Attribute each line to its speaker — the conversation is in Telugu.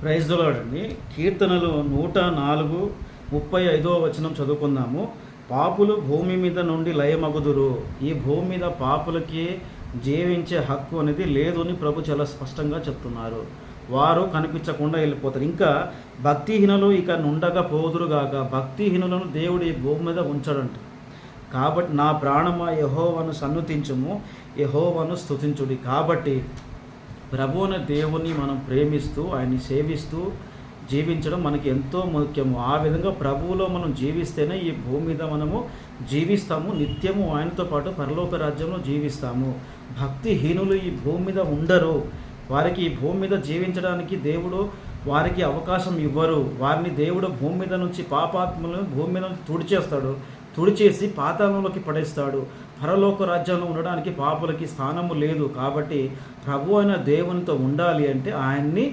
Speaker 1: ప్రైజ్ ది లార్డ్ అండి. కీర్తనలు 104:35 చదువుకుందాము. పాపులు భూమి మీద నుండి లయమగుదురు. ఈ భూమి మీద పాపులకి జీవించే హక్కు అనేది లేదు అని ప్రభు చాలా స్పష్టంగా చెప్తున్నారు. వారు కనిపించకుండా వెళ్ళిపోతారు. ఇంకా భక్తిహీనులు ఇక నుండగా పోదురుగాక. భక్తిహీనులను దేవుడు ఈ భూమి మీద ఉంచడంట. కాబట్టి నా ప్రాణమా యెహోవాను సన్నుతించుము, యెహోవాను స్తుతించుడి. కాబట్టి ప్రభు అనే దేవుణ్ణి మనం ప్రేమిస్తూ ఆయన్ని సేవిస్తూ జీవించడం మనకి ఎంతో ముఖ్యము. ఆ విధంగా ప్రభువులో మనం జీవిస్తేనే ఈ భూమి మీద మనము జీవిస్తాము, నిత్యము ఆయనతో పాటు పరలోక రాజ్యంలో జీవిస్తాము. భక్తిహీనులు ఈ భూమి మీద ఉండరు. వారికి ఈ భూమి మీద జీవించడానికి దేవుడు వారికి అవకాశం ఇవ్వరు. వారిని దేవుడు భూమి మీద నుంచి పాపాత్మలను భూమి మీద నుంచి తుడిచేసి పాతాళంలోకి పడేస్తాడు. పరలోక రాజ్యంలో ఉండడానికి పాపులకి స్థానము లేదు. కాబట్టి ప్రభు అయిన దేవునితో ఉండాలి అంటే ఆయన్ని